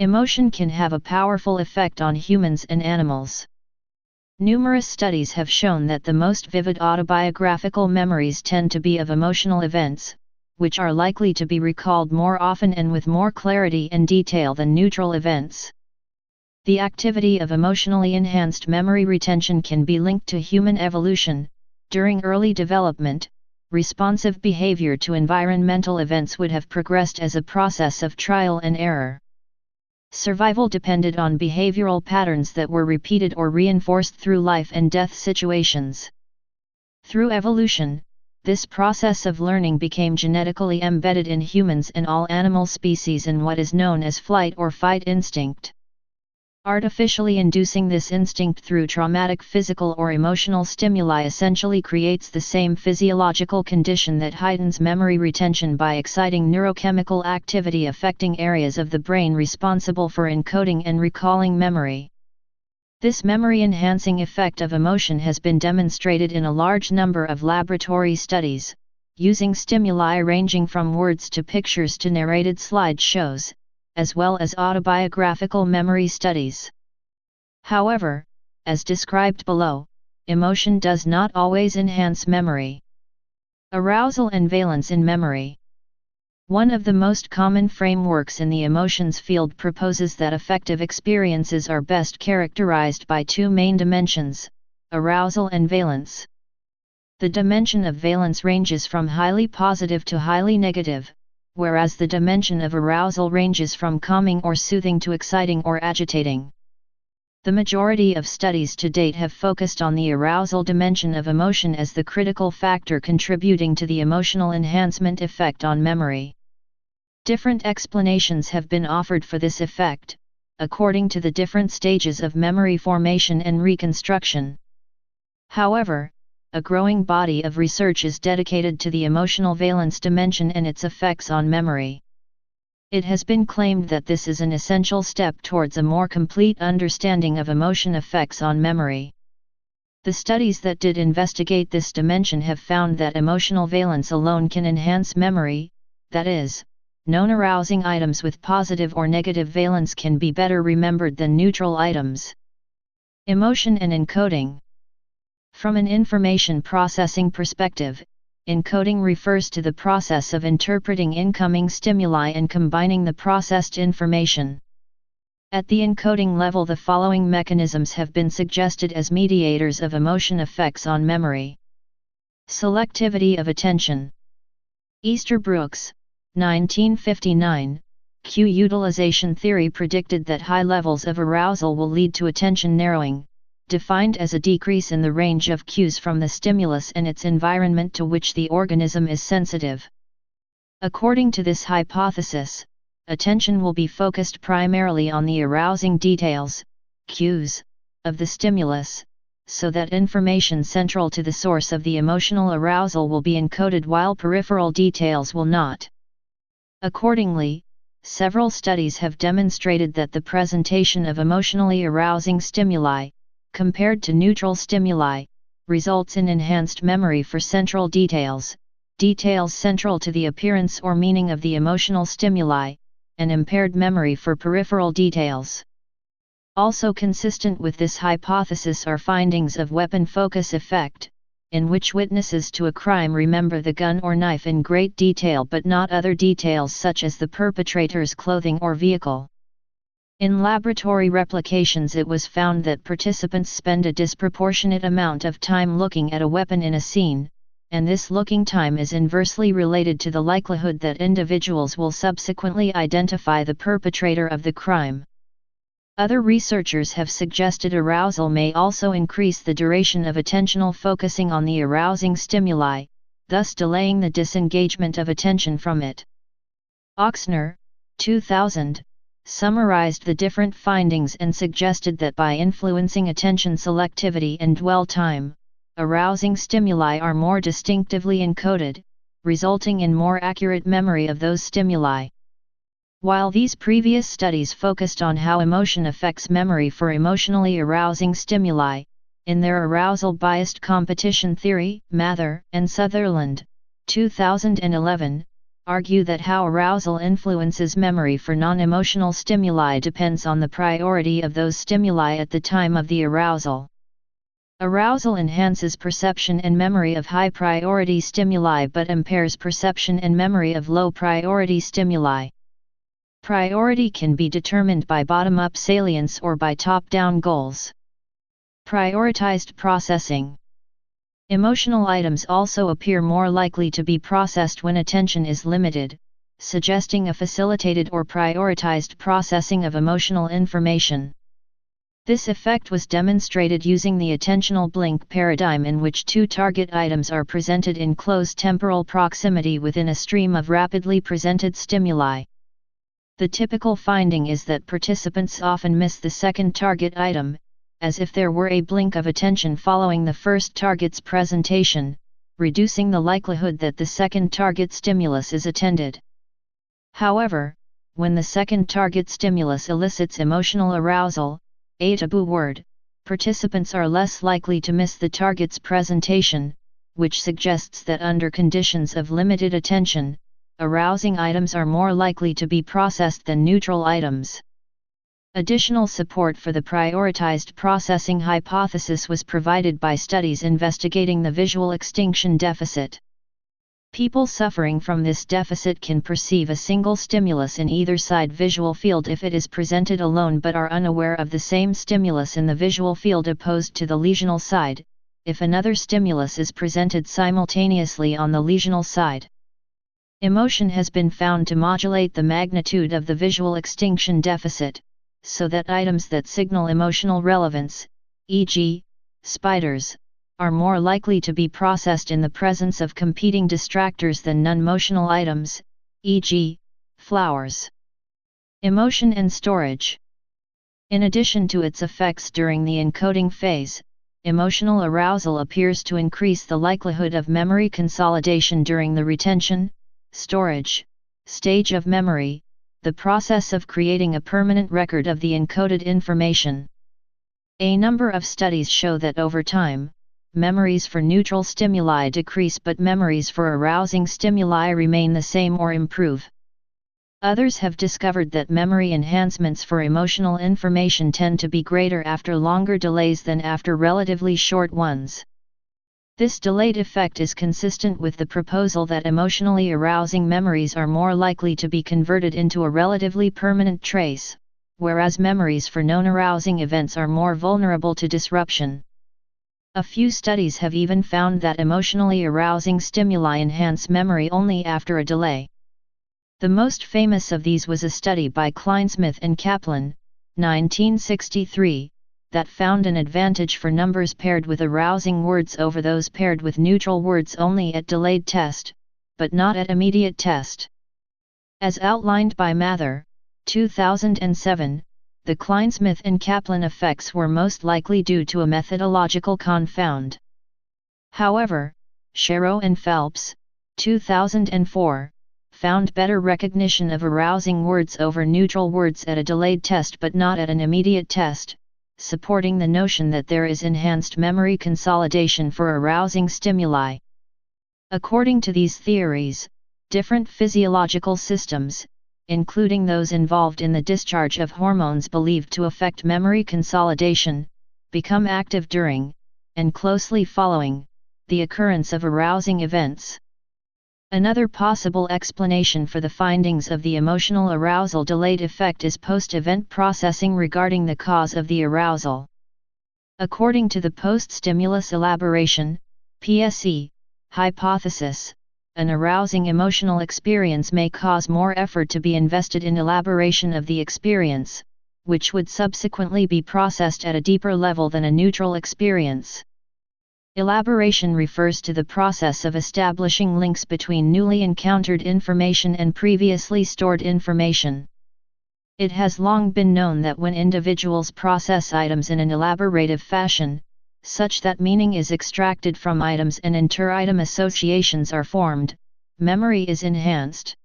Emotion can have a powerful effect on humans and animals. Numerous studies have shown that the most vivid autobiographical memories tend to be of emotional events, which are likely to be recalled more often and with more clarity and detail than neutral events. The activity of emotionally enhanced memory retention can be linked to human evolution. During early development, responsive behavior to environmental events would have progressed as a process of trial and error. Survival depended on behavioral patterns that were repeated or reinforced through life and death situations. Through evolution, this process of learning became genetically embedded in humans and all animal species in what is known as flight or fight instinct. Artificially inducing this instinct through traumatic physical or emotional stimuli essentially creates the same physiological condition that heightens memory retention by exciting neurochemical activity affecting areas of the brain responsible for encoding and recalling memory. This memory-enhancing effect of emotion has been demonstrated in a large number of laboratory studies, using stimuli ranging from words to pictures to narrated slideshows, as well as autobiographical memory studies. However, as described below, emotion does not always enhance memory. Arousal and valence in memory. One of the most common frameworks in the emotions field proposes that affective experiences are best characterized by two main dimensions, arousal and valence. The dimension of valence ranges from highly positive to highly negative, whereas the dimension of arousal ranges from calming or soothing to exciting or agitating. The majority of studies to date have focused on the arousal dimension of emotion as the critical factor contributing to the emotional enhancement effect on memory. Different explanations have been offered for this effect, according to the different stages of memory formation and reconstruction. However, a growing body of research is dedicated to the emotional valence dimension and its effects on memory. It has been claimed that this is an essential step towards a more complete understanding of emotion effects on memory. The studies that did investigate this dimension have found that emotional valence alone can enhance memory, that is, known arousing items with positive or negative valence can be better remembered than neutral items. Emotion and encoding. From an information processing perspective, encoding refers to the process of interpreting incoming stimuli and combining the processed information. At the encoding level, the following mechanisms have been suggested as mediators of emotion effects on memory. Selectivity of attention. Easterbrook's, 1959, cue utilization theory predicted that high levels of arousal will lead to attention narrowing, defined as a decrease in the range of cues from the stimulus and its environment to which the organism is sensitive. According to this hypothesis, attention will be focused primarily on the arousing details, cues, of the stimulus, so that information central to the source of the emotional arousal will be encoded while peripheral details will not. Accordingly, several studies have demonstrated that the presentation of emotionally arousing stimuli, compared to neutral stimuli, results in enhanced memory for central details, details central to the appearance or meaning of the emotional stimuli, and impaired memory for peripheral details. Also consistent with this hypothesis are findings of weapon focus effect, in which witnesses to a crime remember the gun or knife in great detail but not other details such as the perpetrator's clothing or vehicle. In laboratory replications, it was found that participants spend a disproportionate amount of time looking at a weapon in a scene, and this looking time is inversely related to the likelihood that individuals will subsequently identify the perpetrator of the crime. Other researchers have suggested arousal may also increase the duration of attentional focusing on the arousing stimuli, thus delaying the disengagement of attention from it. Oxner, 2000, summarized the different findings and suggested that by influencing attention selectivity and dwell time, arousing stimuli are more distinctively encoded, resulting in more accurate memory of those stimuli. While these previous studies focused on how emotion affects memory for emotionally arousing stimuli, in their arousal-biased competition theory, Mather and Sutherland, 2011, argue that how arousal influences memory for non-emotional stimuli depends on the priority of those stimuli at the time of the arousal. Arousal enhances perception and memory of high-priority stimuli but impairs perception and memory of low-priority stimuli. Priority can be determined by bottom-up salience or by top-down goals. Prioritized processing. Emotional items also appear more likely to be processed when attention is limited, suggesting a facilitated or prioritized processing of emotional information. This effect was demonstrated using the attentional blink paradigm, in which two target items are presented in close temporal proximity within a stream of rapidly presented stimuli. The typical finding is that participants often miss the second target item, as if there were a blink of attention following the first target's presentation, reducing the likelihood that the second target stimulus is attended. However, when the second target stimulus elicits emotional arousal, a taboo word, participants are less likely to miss the target's presentation, which suggests that under conditions of limited attention, arousing items are more likely to be processed than neutral items. Additional support for the prioritized processing hypothesis was provided by studies investigating the visual extinction deficit. People suffering from this deficit can perceive a single stimulus in either side visual field if it is presented alone, but are unaware of the same stimulus in the visual field opposed to the lesional side, if another stimulus is presented simultaneously on the lesional side. Emotion has been found to modulate the magnitude of the visual extinction deficit, so that items that signal emotional relevance, e.g., spiders, are more likely to be processed in the presence of competing distractors than non-motional items, e.g., flowers. Emotion and storage. In addition to its effects during the encoding phase, emotional arousal appears to increase the likelihood of memory consolidation during the retention, storage, stage of memory, the process of creating a permanent record of the encoded information. A number of studies show that over time, memories for neutral stimuli decrease but memories for arousing stimuli remain the same or improve. Others have discovered that memory enhancements for emotional information tend to be greater after longer delays than after relatively short ones. This delayed effect is consistent with the proposal that emotionally arousing memories are more likely to be converted into a relatively permanent trace, whereas memories for non-arousing events are more vulnerable to disruption. A few studies have even found that emotionally arousing stimuli enhance memory only after a delay. The most famous of these was a study by Kleinsmith and Kaplan, 1963, that found an advantage for numbers paired with arousing words over those paired with neutral words only at delayed test, but not at immediate test. As outlined by Mather, 2007, the Kleinsmith and Kaplan effects were most likely due to a methodological confound. However, Sharrow and Phelps, 2004, found better recognition of arousing words over neutral words at a delayed test but not at an immediate test, supporting the notion that there is enhanced memory consolidation for arousing stimuli. According to these theories, different physiological systems, including those involved in the discharge of hormones believed to affect memory consolidation, become active during, and closely following, the occurrence of arousing events. Another possible explanation for the findings of the emotional arousal delayed effect is post-event processing regarding the cause of the arousal. According to the post-stimulus elaboration, PSE, hypothesis, an arousing emotional experience may cause more effort to be invested in elaboration of the experience, which would subsequently be processed at a deeper level than a neutral experience. Elaboration refers to the process of establishing links between newly encountered information and previously stored information. It has long been known that when individuals process items in an elaborative fashion, such that meaning is extracted from items and inter-item associations are formed, memory is enhanced.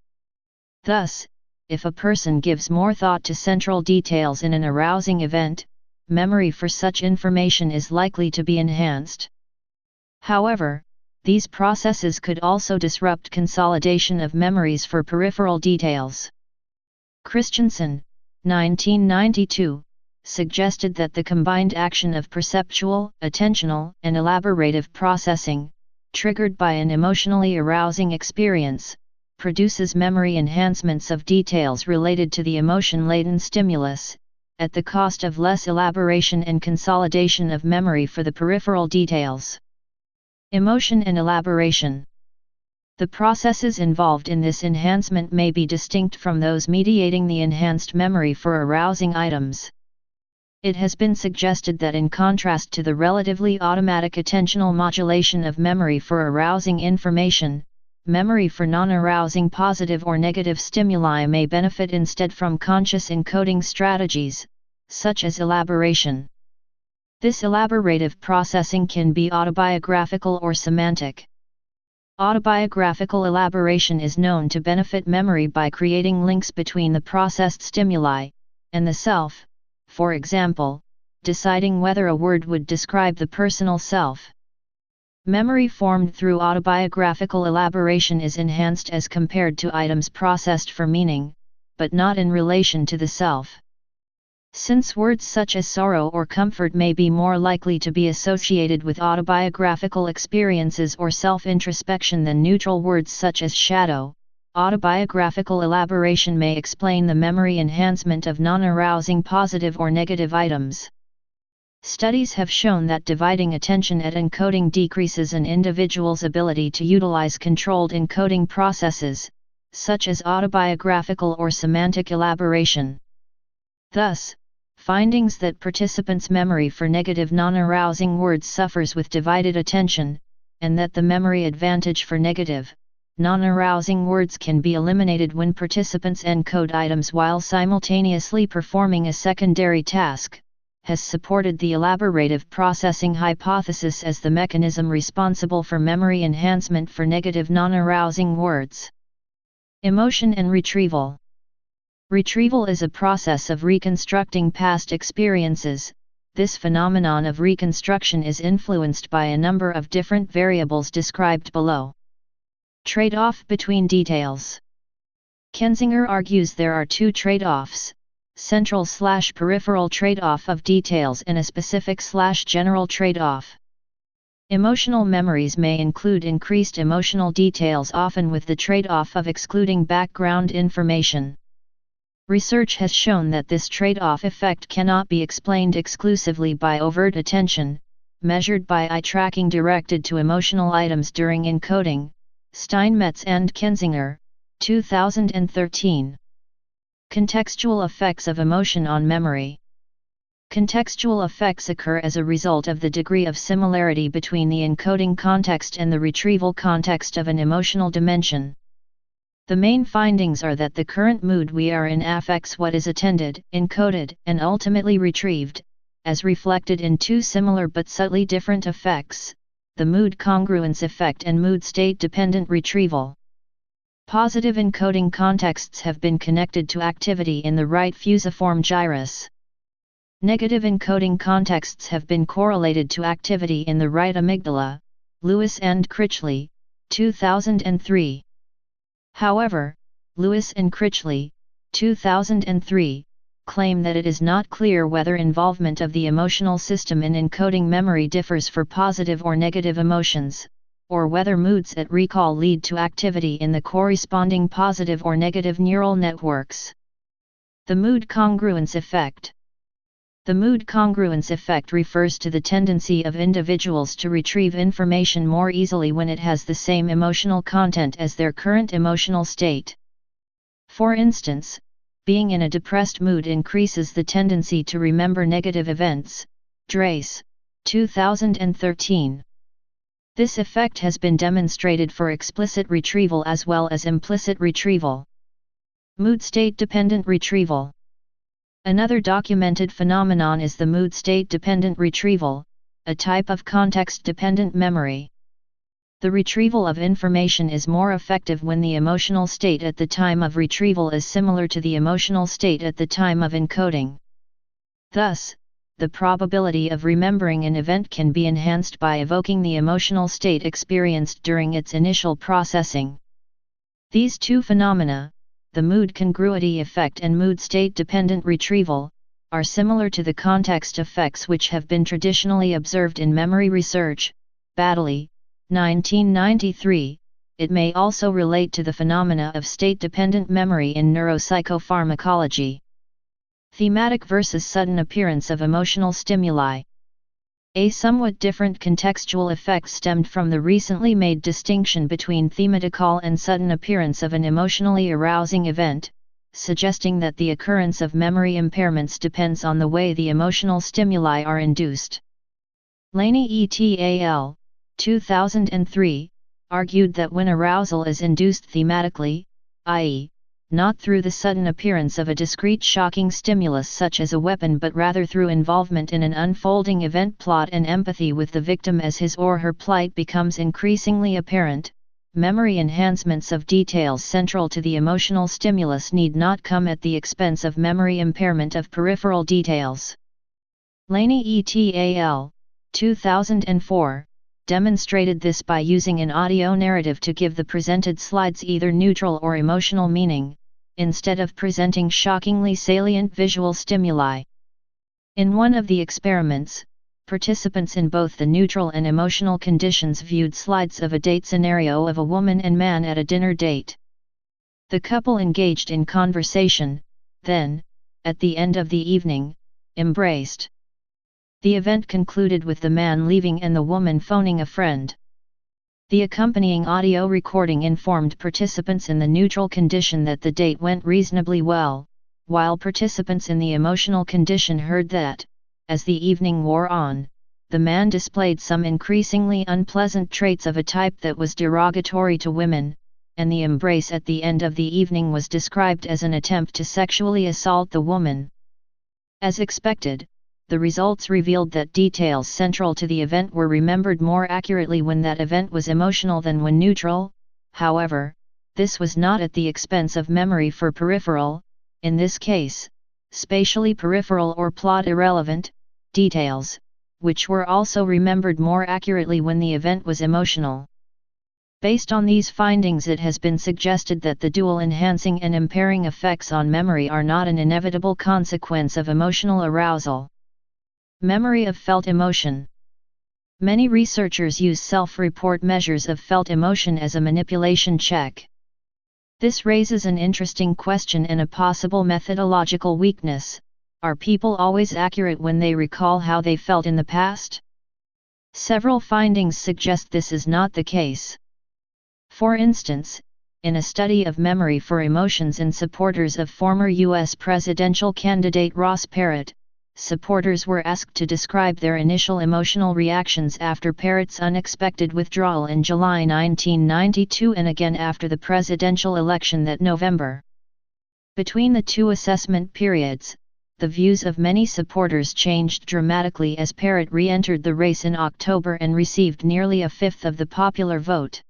Thus, if a person gives more thought to central details in an arousing event, memory for such information is likely to be enhanced. However, these processes could also disrupt consolidation of memories for peripheral details. Christensen, 1992, suggested that the combined action of perceptual, attentional, and elaborative processing, triggered by an emotionally arousing experience, produces memory enhancements of details related to the emotion-laden stimulus, at the cost of less elaboration and consolidation of memory for the peripheral details. Emotion and elaboration. The processes involved in this enhancement may be distinct from those mediating the enhanced memory for arousing items. It has been suggested that in contrast to the relatively automatic attentional modulation of memory for arousing information, memory for non-arousing positive or negative stimuli may benefit instead from conscious encoding strategies, such as elaboration. This elaborative processing can be autobiographical or semantic. Autobiographical elaboration is known to benefit memory by creating links between the processed stimuli and the self, for example, deciding whether a word would describe the personal self. Memory formed through autobiographical elaboration is enhanced as compared to items processed for meaning, but not in relation to the self. Since words such as sorrow or comfort may be more likely to be associated with autobiographical experiences or self-introspection than neutral words such as shadow, autobiographical elaboration may explain the memory enhancement of non-arousing positive or negative items. Studies have shown that dividing attention at encoding decreases an individual's ability to utilize controlled encoding processes, such as autobiographical or semantic elaboration. Thus, findings that participants' memory for negative non-arousing words suffers with divided attention, and that the memory advantage for negative, non-arousing words can be eliminated when participants encode items while simultaneously performing a secondary task, has supported the elaborative processing hypothesis as the mechanism responsible for memory enhancement for negative non-arousing words. Emotion and retrieval. Retrieval is a process of reconstructing past experiences. This phenomenon of reconstruction is influenced by a number of different variables described below. Trade-off between details. Kensinger argues there are two trade-offs: central/peripheral trade-off of details and a specific/general trade-off. Emotional memories may include increased emotional details, often with the trade-off of excluding background information. Research has shown that this trade-off effect cannot be explained exclusively by overt attention, measured by eye tracking directed to emotional items during encoding. Steinmetz and Kensinger, 2013. Contextual effects of emotion on memory. Contextual effects occur as a result of the degree of similarity between the encoding context and the retrieval context of an emotional dimension. The main findings are that the current mood we are in affects what is attended, encoded, and ultimately retrieved, as reflected in two similar but subtly different effects: the mood congruence effect and mood state-dependent retrieval. Positive encoding contexts have been connected to activity in the right fusiform gyrus. Negative encoding contexts have been correlated to activity in the right amygdala. Lewis and Critchley, 2003. However, Lewis and Critchley, 2003, claim that it is not clear whether involvement of the emotional system in encoding memory differs for positive or negative emotions, or whether moods at recall lead to activity in the corresponding positive or negative neural networks. The mood congruence effect. The mood congruence effect refers to the tendency of individuals to retrieve information more easily when it has the same emotional content as their current emotional state. For instance, being in a depressed mood increases the tendency to remember negative events. Drace, 2013. This effect has been demonstrated for explicit retrieval as well as implicit retrieval. Mood state-dependent retrieval. Another documented phenomenon is the mood state-dependent retrieval, a type of context-dependent memory. The retrieval of information is more effective when the emotional state at the time of retrieval is similar to the emotional state at the time of encoding. Thus, the probability of remembering an event can be enhanced by evoking the emotional state experienced during its initial processing. These two phenomena, the mood congruity effect and mood state-dependent retrieval, are similar to the context effects which have been traditionally observed in memory research. Baddeley, 1993. It may also relate to the phenomena of state-dependent memory in neuropsychopharmacology. Thematic versus sudden appearance of emotional stimuli. A somewhat different contextual effect stemmed from the recently made distinction between thematical and sudden appearance of an emotionally arousing event, suggesting that the occurrence of memory impairments depends on the way the emotional stimuli are induced. Laney et al., 2003, argued that when arousal is induced thematically, i.e., not through the sudden appearance of a discrete shocking stimulus such as a weapon but rather through involvement in an unfolding event plot and empathy with the victim as his or her plight becomes increasingly apparent, memory enhancements of details central to the emotional stimulus need not come at the expense of memory impairment of peripheral details. Laney et al., 2004, demonstrated this by using an audio narrative to give the presented slides either neutral or emotional meaning, instead of presenting shockingly salient visual stimuli. In one of the experiments, participants in both the neutral and emotional conditions viewed slides of a date scenario of a woman and man at a dinner date. The couple engaged in conversation, then, at the end of the evening, embraced. The event concluded with the man leaving and the woman phoning a friend. The accompanying audio recording informed participants in the neutral condition that the date went reasonably well, while participants in the emotional condition heard that, as the evening wore on, the man displayed some increasingly unpleasant traits of a type that was derogatory to women, and the embrace at the end of the evening was described as an attempt to sexually assault the woman. As expected, the results revealed that details central to the event were remembered more accurately when that event was emotional than when neutral. However, this was not at the expense of memory for peripheral, in this case, spatially peripheral or plot irrelevant, details, which were also remembered more accurately when the event was emotional. Based on these findings, it has been suggested that the dual enhancing and impairing effects on memory are not an inevitable consequence of emotional arousal. Memory of felt emotion. Many researchers use self-report measures of felt emotion as a manipulation check. This raises an interesting question and a possible methodological weakness: are people always accurate when they recall how they felt in the past? Several findings suggest this is not the case. For instance, in a study of memory for emotions in supporters of former U.S. presidential candidate Ross Perot, supporters were asked to describe their initial emotional reactions after Perot's unexpected withdrawal in July 1992 and again after the presidential election that November. Between the two assessment periods, the views of many supporters changed dramatically as Perot re-entered the race in October and received nearly a fifth of the popular vote.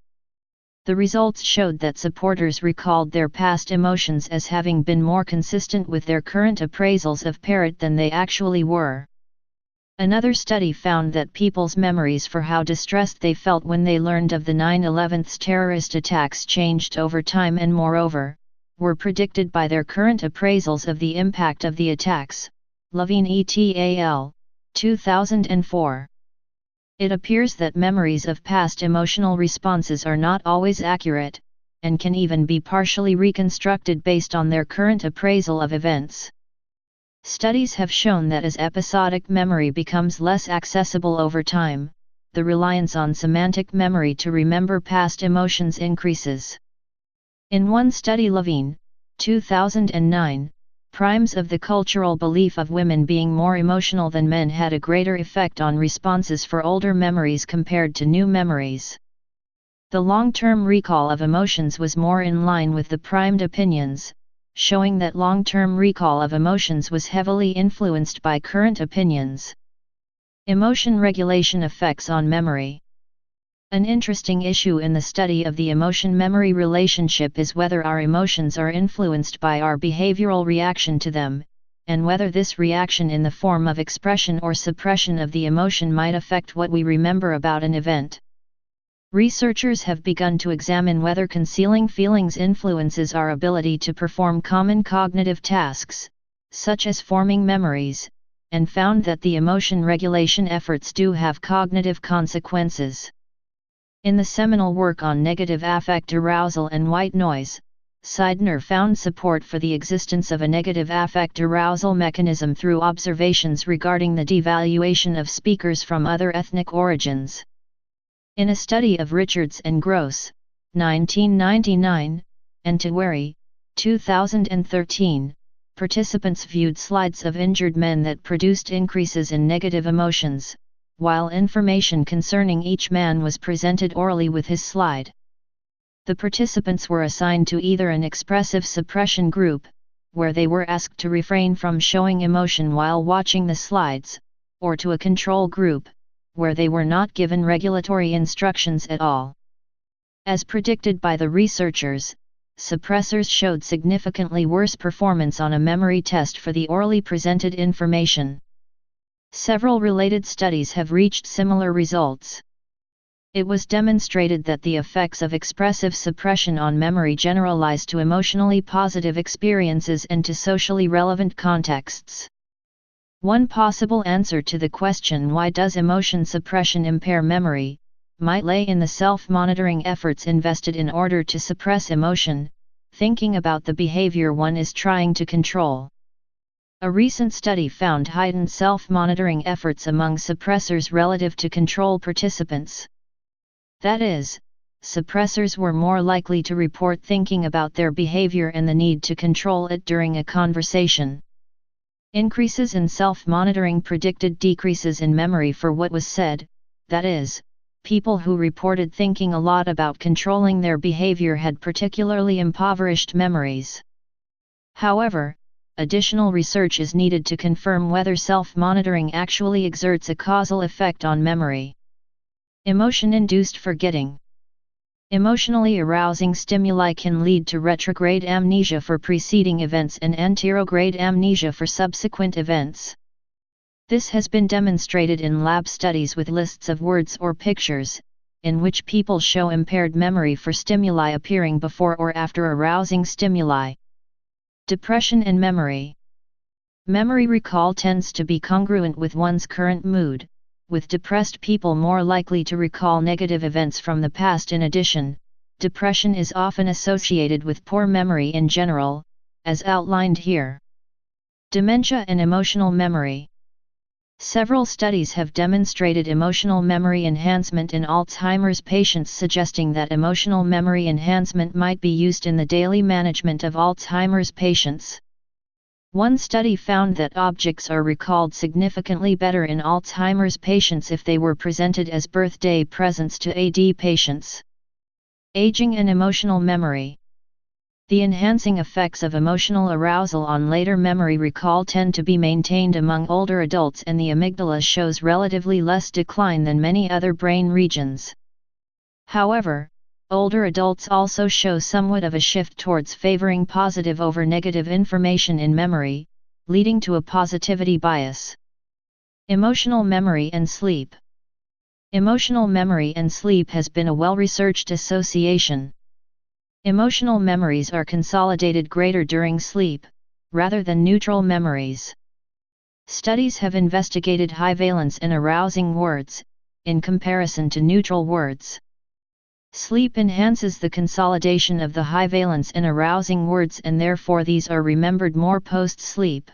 The results showed that supporters recalled their past emotions as having been more consistent with their current appraisals of Perot than they actually were. Another study found that people's memories for how distressed they felt when they learned of the 9/11 terrorist attacks changed over time and moreover, were predicted by their current appraisals of the impact of the attacks. Levine et al., 2004. It appears that memories of past emotional responses are not always accurate, and can even be partially reconstructed based on their current appraisal of events. Studies have shown that as episodic memory becomes less accessible over time, the reliance on semantic memory to remember past emotions increases. In one study, Levine, 2009, primes of the cultural belief of women being more emotional than men had a greater effect on responses for older memories compared to new memories. The long-term recall of emotions was more in line with the primed opinions, showing that long-term recall of emotions was heavily influenced by current opinions. Emotion regulation effects on memory. An interesting issue in the study of the emotion-memory relationship is whether our emotions are influenced by our behavioral reaction to them, and whether this reaction in the form of expression or suppression of the emotion might affect what we remember about an event. Researchers have begun to examine whether concealing feelings influences our ability to perform common cognitive tasks, such as forming memories, and found that the emotion regulation efforts do have cognitive consequences. In the seminal work on negative affect arousal and white noise, Seidner found support for the existence of a negative affect arousal mechanism through observations regarding the devaluation of speakers from other ethnic origins. In a study of Richards and Gross, 1999, and Tawari, 2013, participants viewed slides of injured men that produced increases in negative emotions, while information concerning each man was presented orally with his slide. The participants were assigned to either an expressive suppression group, where they were asked to refrain from showing emotion while watching the slides, or to a control group, where they were not given regulatory instructions at all. As predicted by the researchers, suppressors showed significantly worse performance on a memory test for the orally presented information. Several related studies have reached similar results. It was demonstrated that the effects of expressive suppression on memory generalize to emotionally positive experiences and to socially relevant contexts. One possible answer to the question "why does emotion suppression impair memory?" might lay in the self-monitoring efforts invested in order to suppress emotion, thinking about the behavior one is trying to control. A recent study found heightened self-monitoring efforts among suppressors relative to control participants. That is, suppressors were more likely to report thinking about their behavior and the need to control it during a conversation. Increases in self-monitoring predicted decreases in memory for what was said, that is, people who reported thinking a lot about controlling their behavior had particularly impoverished memories. However, additional research is needed to confirm whether self-monitoring actually exerts a causal effect on memory. Emotion-induced forgetting. Emotionally arousing stimuli can lead to retrograde amnesia for preceding events and anterograde amnesia for subsequent events. This has been demonstrated in lab studies with lists of words or pictures, in which people show impaired memory for stimuli appearing before or after arousing stimuli. Depression and memory. Memory recall tends to be congruent with one's current mood, with depressed people more likely to recall negative events from the past. In addition, depression is often associated with poor memory in general, as outlined here. Dementia and emotional memory. Several studies have demonstrated emotional memory enhancement in Alzheimer's patients, suggesting that emotional memory enhancement might be used in the daily management of Alzheimer's patients. One study found that objects are recalled significantly better in Alzheimer's patients if they were presented as birthday presents to AD patients. Aging and emotional memory. The enhancing effects of emotional arousal on later memory recall tend to be maintained among older adults, and the amygdala shows relatively less decline than many other brain regions. However, older adults also show somewhat of a shift towards favoring positive over negative information in memory, leading to a positivity bias. Emotional memory and sleep. Emotional memory and sleep has been a well-researched association. Emotional memories are consolidated greater during sleep, rather than neutral memories. Studies have investigated high valence and arousing words, in comparison to neutral words. Sleep enhances the consolidation of the high valence and arousing words, and therefore these are remembered more post-sleep.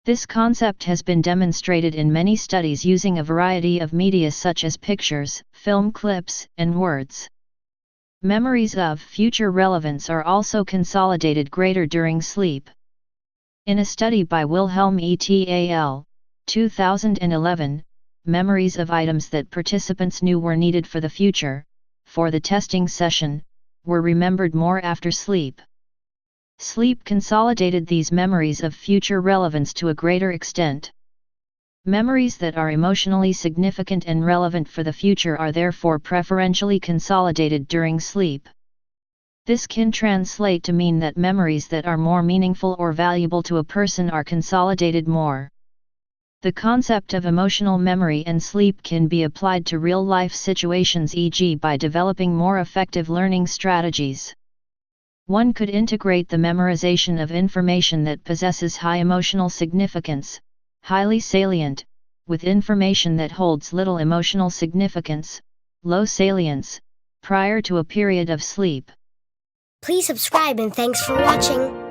This concept has been demonstrated in many studies using a variety of media such as pictures, film clips, and words. Memories of future relevance are also consolidated greater during sleep. In a study by Wilhelm et al., 2011, memories of items that participants knew were needed for the future, for the testing session, were remembered more after sleep. Sleep consolidated these memories of future relevance to a greater extent. Memories that are emotionally significant and relevant for the future are therefore preferentially consolidated during sleep. This can translate to mean that memories that are more meaningful or valuable to a person are consolidated more. The concept of emotional memory and sleep can be applied to real-life situations, e.g. by developing more effective learning strategies. One could integrate the memorization of information that possesses high emotional significance, highly salient, with information that holds little emotional significance, low salience, prior to a period of sleep. Please subscribe and thanks for watching.